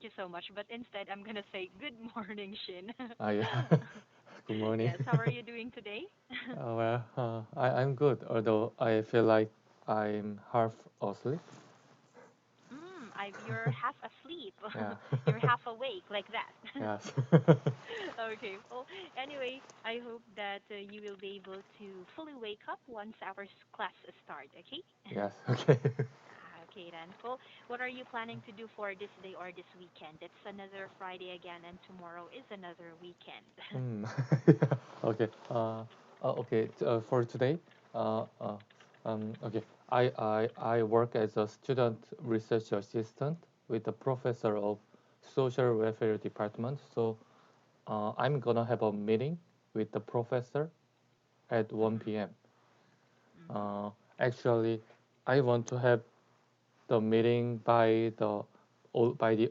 thank you so much. But instead, I'm gonna say good morning, Shin. Yeah. Good morning. Yes, how are you doing today? I'm good, although I feel like I'm half asleep. You're half asleep. Yeah. You're half awake, like that. Yes. Okay. Well, anyway, I hope that you will be able to fully wake up once our class start. Okay. Yes. Okay. Okay then. Well, what are you planning to do for this day or this weekend? It's another Friday again, and tomorrow is another weekend. Hmm. Yeah. Okay. Okay. For today, uh, uh, okay. I work as a student research assistant with the professor of social welfare department. So, I'm gonna have a meeting with the professor at Mhm. 1 p.m. Mhm. Uh, Actually, I want to have the meeting by the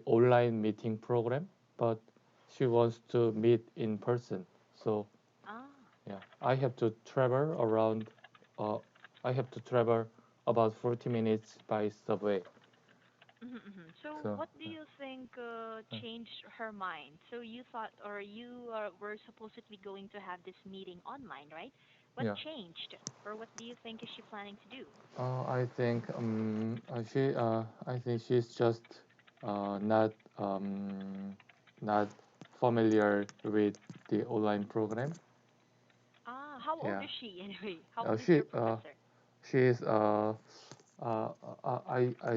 online meeting program, but she wants to meet in person. So Ah. yeah, I have to travel around. Uh, I have to travel about 40 minutes by subway. Mhm. Mhm. So, So what do you think uh, changed her mind? So you thought, or you were supposedly going to have this meeting online, right? What yeah, changed, or what do you think is she planning to do? I think she's just not familiar with the online program. Ah, how old Yeah. is she anyway? How Uh, old is she your uh, professor? she is I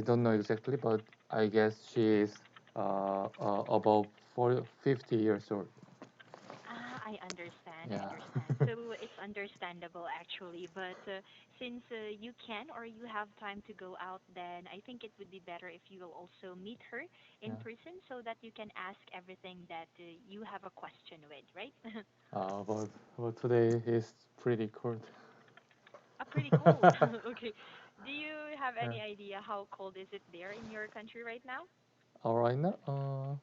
don't know exactly, but I guess she is above 50 years old. Ah, I understand. I Yeah. understand. So it's understandable actually, but since you can or you have time to go out, then I think it would be better if you will also meet her in Yeah. person so that you can ask everything that you have a question with, right? But today is pretty cold. Pretty cold. Okay. Do you have Yeah. any idea how cold is it there in your country right now? All right now.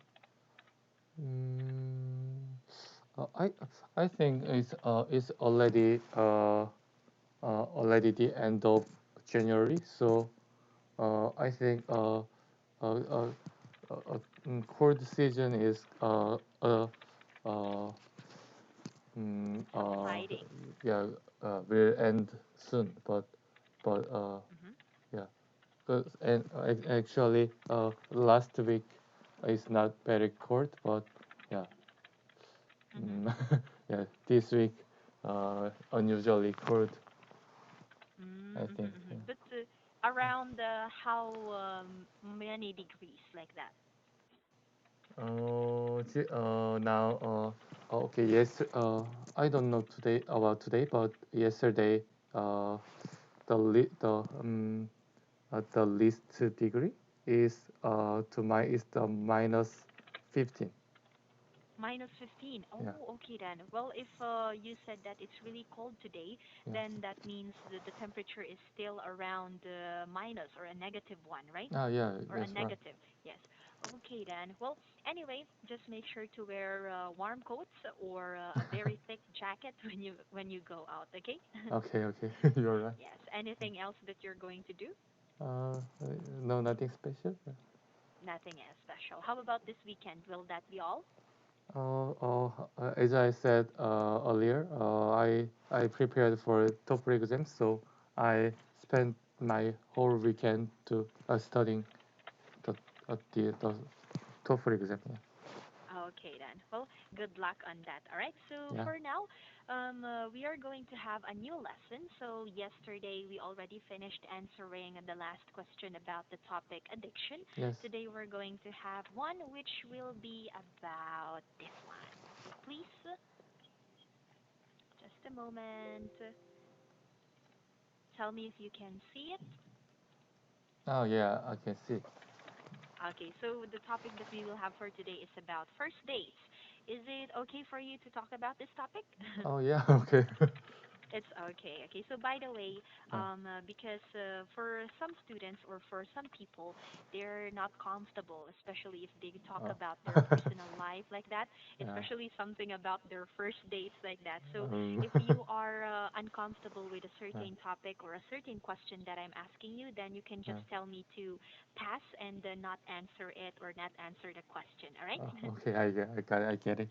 Mm, uh, I I think it's already the end of January, so I think uh, uh, cold season is uh, mm, uh, Subsiding. yeah will end soon, but Hmm. yeah, actually last week is not very cold, but yeah, Hmm. mm, yeah, this week unusually cold, I Mm-hmm, think. hmm. Yeah. But around how many degrees like that? Now, okay, yes, I don't know today about today, but yesterday, uh, the least degree is to my is the minus 15. Minus 15. Yeah, Oh, okay then. Well, if you said that it's really cold today, yeah. then that means the temperature is still around minus or a negative one, right? Yeah, Or a that's right. negative. Yes. Okay then. Well, anyway, just make sure to wear warm coats or a very thick jacket when you go out, okay? Okay, okay, you're right. Yes. Anything else that you're going to do? Uh, no, nothing special. Nothing as special. How about this weekend? Will that be all? As I said earlier, I prepared for TOEFL exam, so I spent my whole weekend to studying the the TOEFL exam. Okay then. Well, good luck on that. All right. So Yeah. for now, we are going to have a new lesson. So yesterday we already finished answering the last question about the topic addiction. Yes. Today we're going to have one which will be about this one. Please, just a moment. Tell me if you can see it. Oh yeah, I can see. Okay, so the topic that we will have for today is about first dates. Is it okay for you to talk about this topic? Oh yeah, okay. It's okay. Okay. So by the way, Yeah. because for some students or for some people, they're not comfortable, especially if they talk Uh, about their personal life like that, yeah. especially something about their first dates like that. So Um, if you are uncomfortable with a yeah. certain topic or a certain question that I'm asking you, then you can just Yeah. tell me to pass and not answer it or not answer the question. All right? Okay, I get it.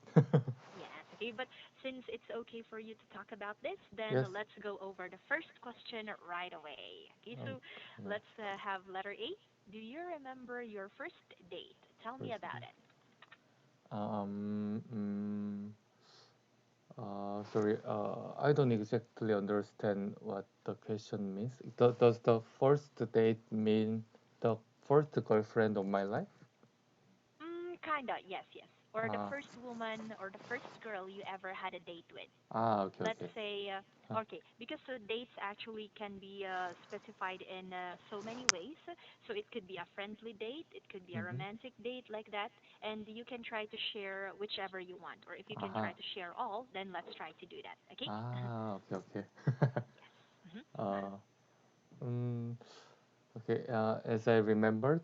Yes, okay. But since it's okay for you to talk about this, then Yes. let's go over the first question right away. Okay, Um, so yeah. let's have letter A. Do you remember your first date? Tell me First, about it. um, mm, sorry, I don't exactly understand what the question means. Does the first date mean the first girlfriend of my life? Kinda, yes, yes. Or the Ah, first woman or the first girl you ever had a date with. okay, Let's okay. say, Uh, okay, because dates actually can be specified in so many ways. So it could be a friendly date, it could be a mm-hmm. romantic date like that, and you can try to share whichever you want. Or if you can try Aha. to share all, then let's try to do that. Okay? Okay, okay. Yes. Hmm. uh, mm, okay, as I remembered,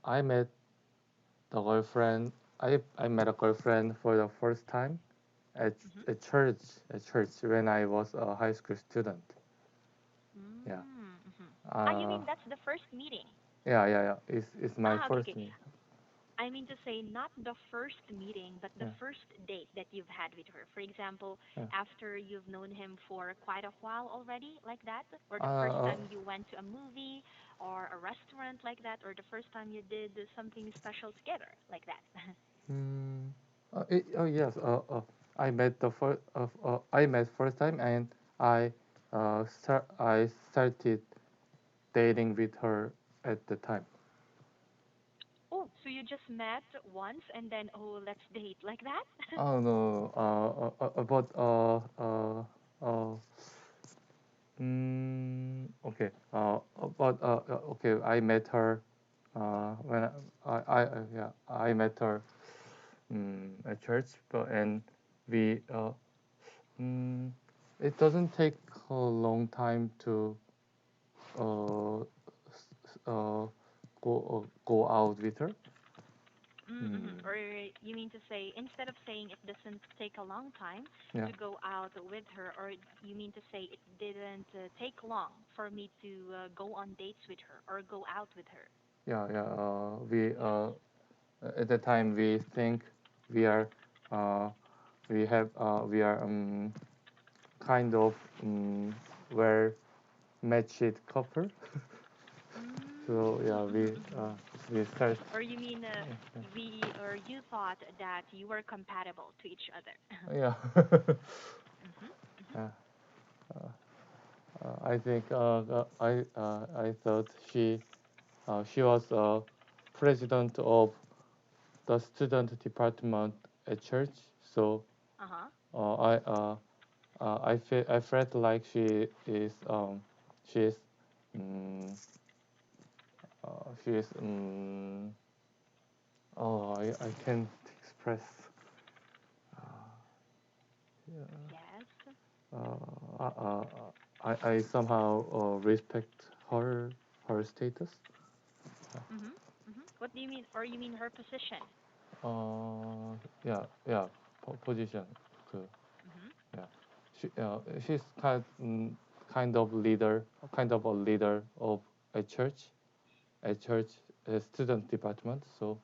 I met the girlfriend. I met a girlfriend for the first time at Hmm. at church when I was a high school student. Yeah. Mm-hmm. Ah, you Uh, mean that's the first meeting? yeah. It's my Ah, okay, first okay. meet. I mean to say, not the first meeting, but the Yeah. first date that you've had with her. For example, Yeah. after you've known him for quite a while already, like that, or the first Uh, time you went to a movie or a restaurant like that, or the first time you did something special together, like that. mm, oh yes. I met first time and I started dating with her at the time. Oh, so you just met once and then, oh, let's date, like that? Oh no. But okay. Okay. I met her. When yeah, I met her at church, but and we mm, it doesn't take a long time to uh, go out with her. Mm-hmm. Mm, Or you mean to say, instead of saying it doesn't take a long time yeah, to go out with her, or you mean to say it didn't take long for me to go on dates with her or go out with her? yeah. At the time we think we are uh, we are kind of well matched couple. So yeah, Mm-hmm, mm-hmm. we start. Or you mean Yeah. or you thought that you were compatible to each other? Yeah. Mm-hmm, mm-hmm. Yeah. I think I thought she was president of the student department at church. So Uh-huh. uh, I I felt like she is um, she is I can't express. Yes. Uh, uh, uh, I somehow respect her status. Mm-hmm, mm-hmm. What do you mean? Or you mean her position? Yeah, position. 그, Mm-hmm. yeah, she's kind of leader, kind of a leader of a church, a church student department. So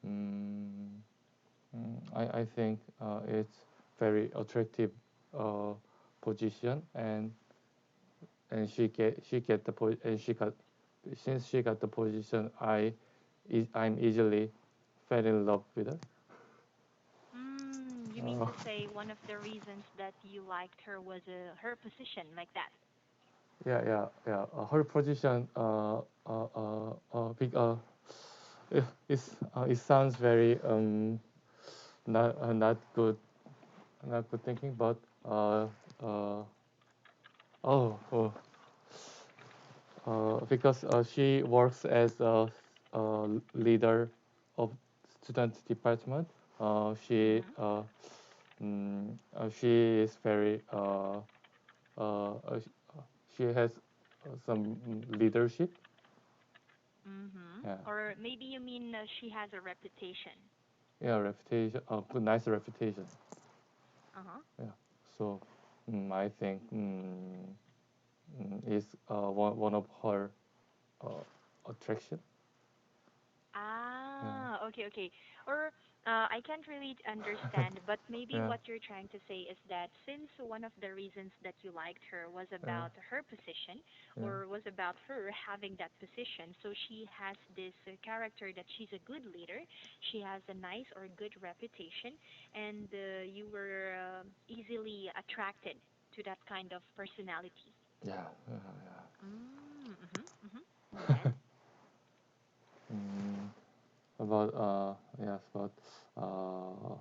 um, I think it's very attractive uh, position, and she get the and she got since she got the position, I'm easily fell in love with her. You mean Uh, to say one of the reasons that you liked her was her position, like that? yeah. Her position, it sounds very not good, not good thinking, but uh, oh, oh because she works as a leader of student department. Uh, she Mm-hmm. she is very she has some leadership. Yeah, Or maybe you mean she has a reputation. yeah, reputation, good, nice reputation. Uh-huh. Yeah, so I think is one of her uh, attraction. Yeah, Okay, okay. Or I can't really understand, but maybe yeah, what you're trying to say is that since one of the reasons that you liked her was yeah, about her position yeah, or was about her having that position, so she has this character that she's a good leader, she has a nice or good reputation, and you were easily attracted to that kind of personality. yeah, yeah, Yes. yeah. About yes, about uh,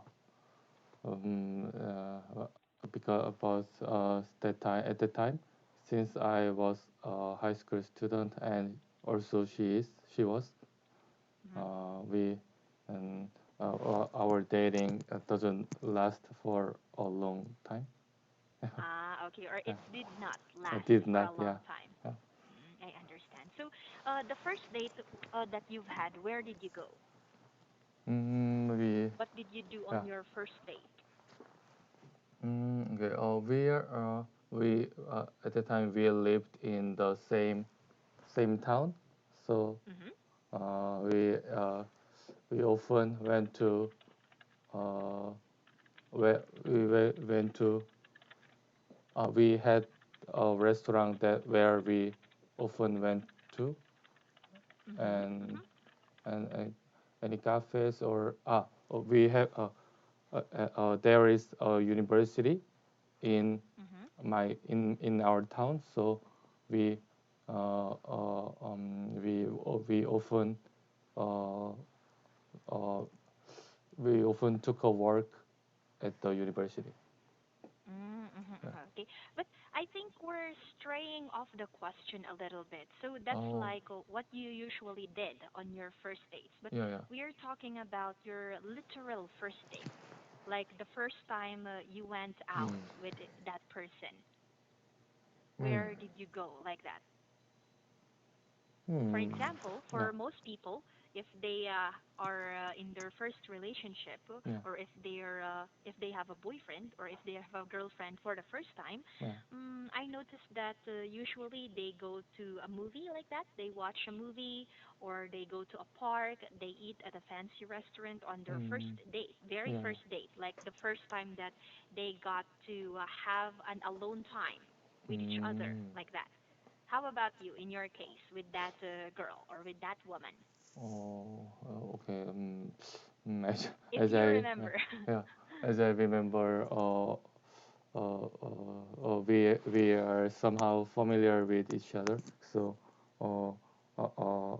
because about that time at the time, since I was a high school student and also she was Mm-hmm. we and our dating doesn't last for a long time. Okay. Or Yeah, it did not I last did for not. a Yeah, long time. yeah. I understand. So, the first date that you've had, where did you go? We What did you do yeah. on your first date? Okay. We at the time we lived in the same town, so Mm-hmm. uh, we uh, we often went to uh, went to we had a restaurant that where we often went to, Mm-hmm. and Mm-hmm. and any cafes or we have there is a university in Mm-hmm. in our town, so we we often uh, uh, we often took a work at the university. Okay. But I think we're straying off the question a little bit. So that's Oh, like what you usually did on your first dates. But yeah, yeah. we are talking about your literal first date. Like the first time you went out Mm. with that person. Mm. Where did you go like that? For Mm. example, Yeah, for most people, if they are in their first relationship, yeah, or if they have a boyfriend, or if they have a girlfriend for the first time, yeah. I noticed that usually they go to a movie like that. They watch a movie, or they go to a park. They eat at a fancy restaurant on their first Mm. date, very Yeah. first date, like the first time that they got to have an alone time with each other, Mm. like that. How about you in your case with that girl or with that woman? Oh, okay. If As you I remember. yeah, as I remember, we are somehow familiar with each other. So, uh, uh, uh,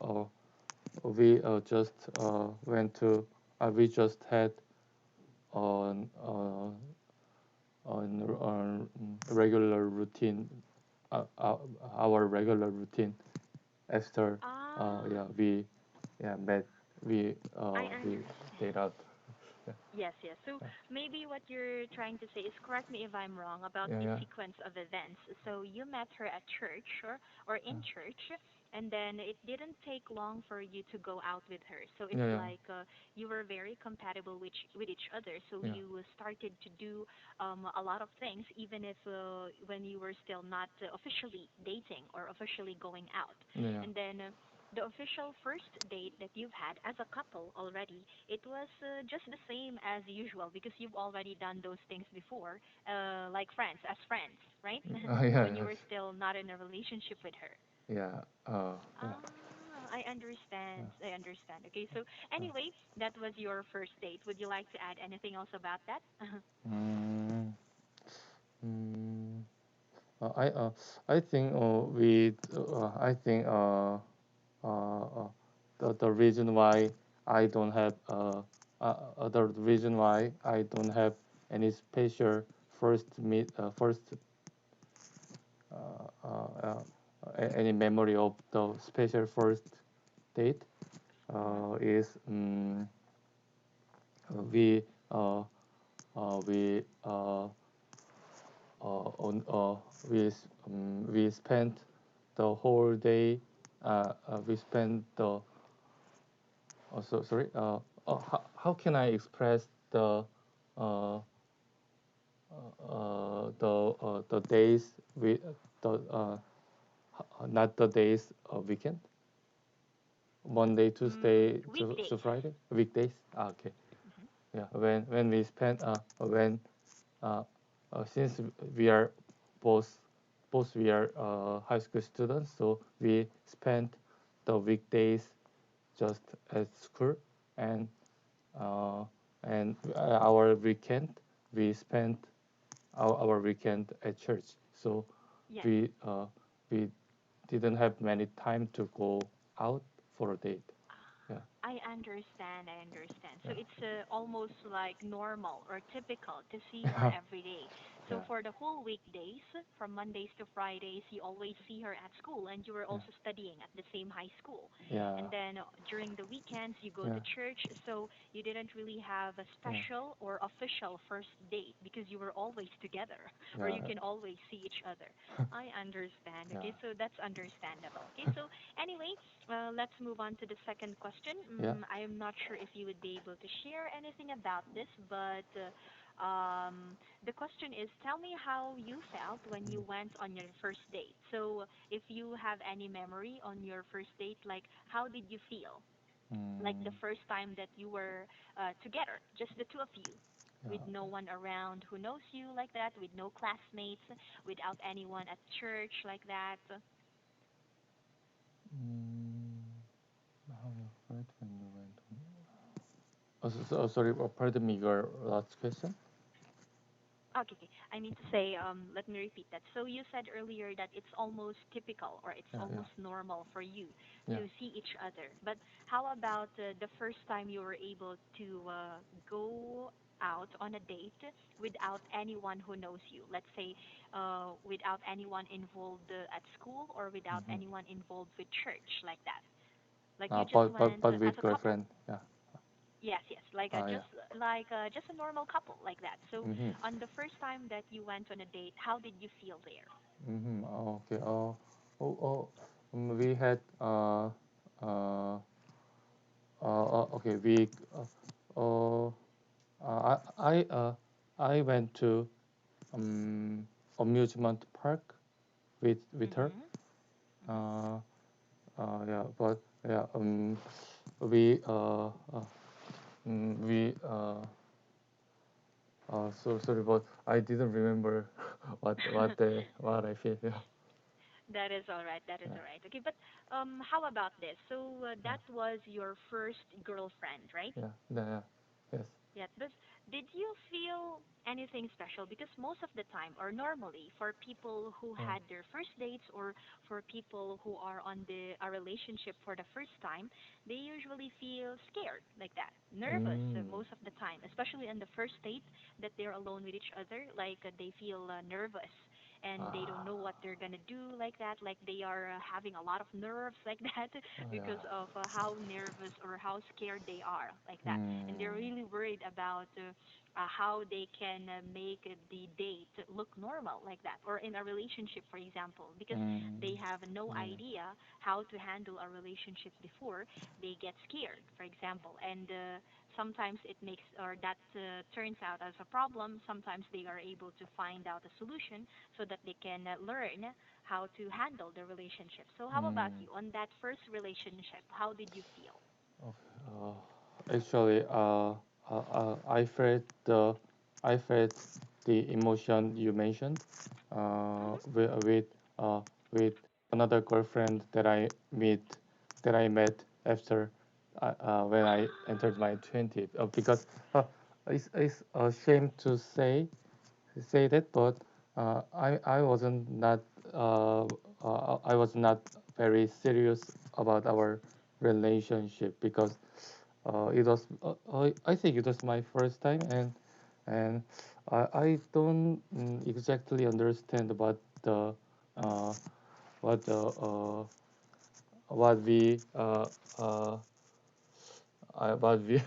uh, we just went to we just had on on regular routine, uh, uh, our regular routine after Ah, yeah we yeah met I we understand. stayed out. Yeah, Yes, yes. So maybe what you're trying to say is, correct me if I'm wrong, about yeah, the yeah, sequence of events. So you met her at church, or in church, and then it didn't take long for you to go out with her. So yeah, it's yeah, like you were very compatible with each other. So yeah, you started to do a lot of things, even if when you were still not officially dating or officially going out. yeah, yeah, And then the official first date that you've had as a couple already, it was just the same as usual because you've already done those things before, like friends, as friends, right? yeah, When you yes, were still not in a relationship with her. yeah, yeah, I understand. I understand. Okay, so anyway, that was your first date. Would you like to add anything else about that? mm, mm, I I think I think the reason why I don't have the reason why I don't have any special first any memory of the special first date Mm-hmm. is we we on we spent the whole day. We spent the sorry. How can I express uh, the days we the not the days of weekend? Monday, Tuesday to Weekdays. Friday, weekdays. Okay, Hmm. yeah. When we spend when uh, since we are both we are high school students, so we spent the weekdays just at school, and uh, our weekend we spent our weekend at church. So Yes. we we didn't have many time to go out for a date. Yeah, I understand. I understand. yeah, So it's almost like normal or typical to see her yeah, every day. So yeah, for the whole weekdays, from Mondays to Fridays, you always see her at school, and you were yeah, also studying at the same high school. yeah, And then during the weekends, you go yeah, to church. So you didn't really have a yeah, special or official first date because you were always together, or you yeah, can always see each other. I understand. yeah, Okay, so that's understandable. Okay, so anyway, let's move on to the second question. yeah. I am not sure if you would be able to share anything about this, but the question is, tell me how you felt when you went on your first date. So, if you have any memory on your first date, like how did you feel? Like Mm, the first time that you were together, just the two of you, with yeah. no one around who knows you like that, with no classmates, without anyone at church like that. Mm, how you felt when you went on? Sorry, pardon me, your last question? Okay, okay. I mean to say, let me repeat that. So you said earlier that it's almost typical or it's Yeah, yeah, almost normal for you yeah. to see each other. But how about the first time you were able to go out on a date without anyone who knows you? Let's say, without anyone involved at school or without Mm-hmm. anyone involved with church, like that. Like you just But went as with a couple. girlfriend. Yeah. Yes, yes, like Yeah. just a normal couple like that. So Mm-hmm. on the first time that you went on a date, how did you feel there? Mm-hmm. Okay. We had uh, okay. Uh, I I went to um amusement park with her. Mhm. Mhm. Uh, yeah, but yeah. We we so sorry, but I didn't remember what I feel. Yeah, That is all right. That is yeah, all right. Okay, but how about this? So yeah, that was your first girlfriend, right? yeah, yeah, yes. Yeah, but did you feel anything special? Because most of the time, or normally, for people who Yeah. had their first dates or for people who are on a relationship for the first time, they usually feel scared like that, nervous Mm. most of the time, especially on the first date that they're alone with each other. Like they feel nervous and they don't Ah. know what they're gonna do like that. Like they are having a lot of nerves like that Oh yeah. because of how nervous or how scared they are like that, and they're Mm. really worried about how they can make the date look normal like that, or in a relationship, for example, because Mm. they have no Yeah. idea how to handle a relationship before they get scared, for example, and sometimes it makes or that turns out as a problem. Sometimes they are able to find out a solution so that they can learn how to handle the relationship. So how about Mm. you on that first relationship? How did you feel? Okay. Actually, I felt the emotion you mentioned. Mhm. Uh, with another girlfriend that I met after when I entered my 20s. Because it's a shame to say that, but I wasn't not I was not very serious about our relationship because it was I think it was my first time, and I don't exactly understand uh, what the what we what we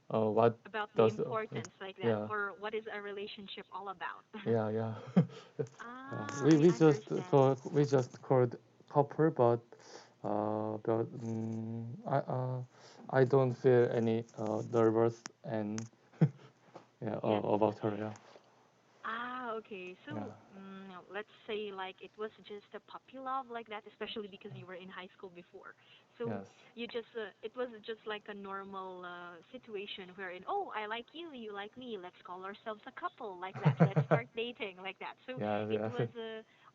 what About the does importance like that, yeah or what is a relationship all about? yeah yeah Ah, we I we just understand. talk we just called couple but I don't feel any nervous and yeah Yeah. about her yeah Ah, okay. yeah So, let's say like it was just a puppy love like that, especially because you were in high school before. So yes it was just like a normal situation wherein, oh, I like you, you like me, let's call ourselves a couple like that. Let's start dating like that. So yeah it yeah was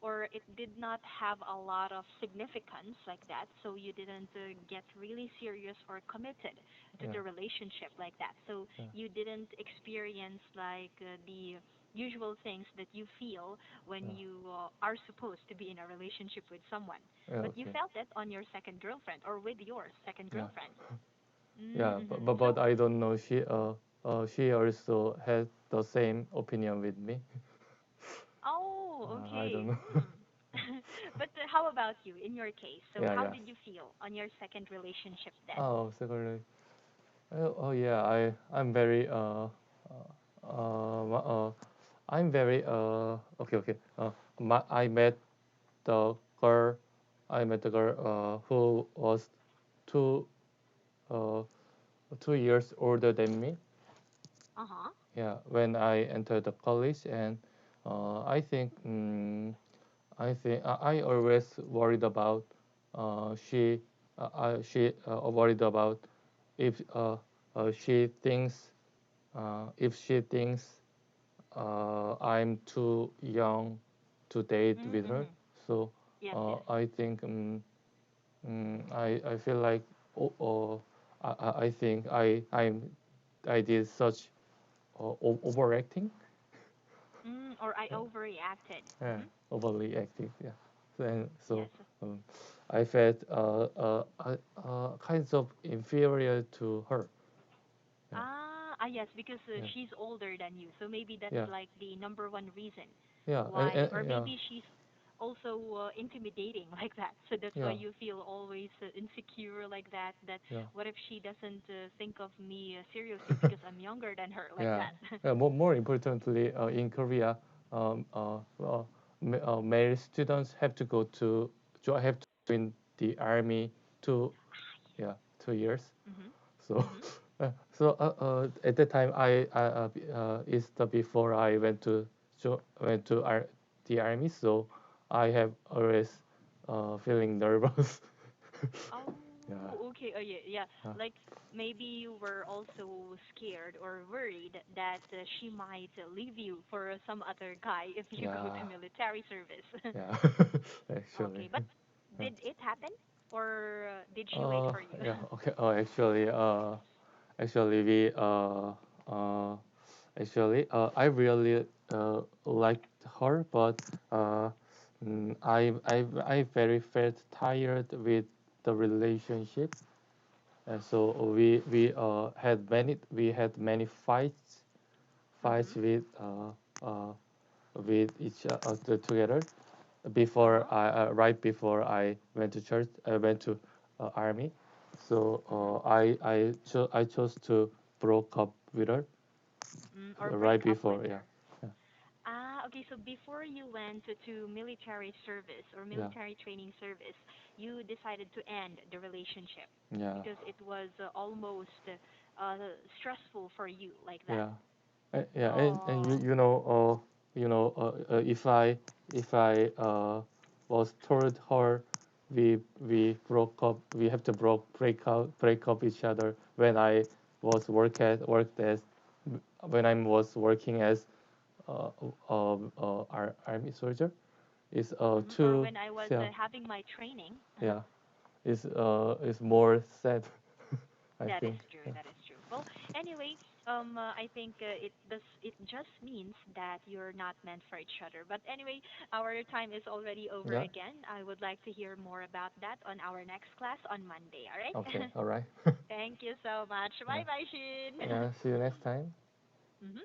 or it did not have a lot of significance like that. So you didn't get really serious or committed to yeah the relationship like that. So yeah you didn't experience like the usual things that you feel when yeah, you are supposed to be in a relationship with someone. yeah But you okay felt it on your second girlfriend or with your second yeah girlfriend. yeah Mm-hmm. but So, I don't know she also has the same opinion with me oh, I don't okay. know But how about you in your case? So, yeah how yeah did you feel on your second relationship then? oh secondly oh yeah I'm very I'm very okay okay I met the girl who was two uh 2 years older than me Uh huh. yeah when I entered the college and I think I always worried about she worried about if if she thinks I'm too young to date with her. Mm-hmm. So Yes, yes. I think I feel like I think I did such overacting, Or I uh, overreacted. yeah, Mm-hmm. overly active. Yeah, and so Yes. I felt kind of inferior to her. Yeah, Yes, because yeah, she's older than you. So maybe that's yeah, like the number one reason yeah, why, or yeah, maybe she's also intimidating like that. So that's why yeah, you feel always insecure like that. That yeah. what if she doesn't think of me seriously because I'm younger than her like Yeah, that? more importantly, in Korea, male students have to have to join the army two yeah 2 years. Mhm. So Mhm. at that time is the before I went to the army. So I have always feeling nervous. yeah, Oh, okay. Oh, yeah, yeah. uh, Like maybe you were also scared or worried that she might leave you for some other guy if you go yeah, to military service. yeah. Actually. Okay, but did it happen or did she wait for you? Yeah, okay. Actually, uh, I really liked her, but I very felt tired with the relationship, and so we had many fights Mhm. with each other together before Uh-huh. right before I went to church. I went to army, so Mhm. I chose to broke up with her Or break right up with before. Yeah, her. Okay, so before you went to military service or yeah, military training service, you decided to end the relationship yeah, because it was almost stressful for you like that. yeah, yeah. And Oh. if I was told her we broke up, we have to break up each other when I was worked as when I was working as army soldier is Or too when I was yeah having my training. yeah is more sad I That is think true. yeah That is true. Well, anyway, I think it just means that you're not meant for each other. But anyway, our time is already over yeah again. I would like to hear more about that on our next class on Monday. All right? okay all right Thank you so much. yeah Bye bye, Shin. yeah see you next time. Mhm.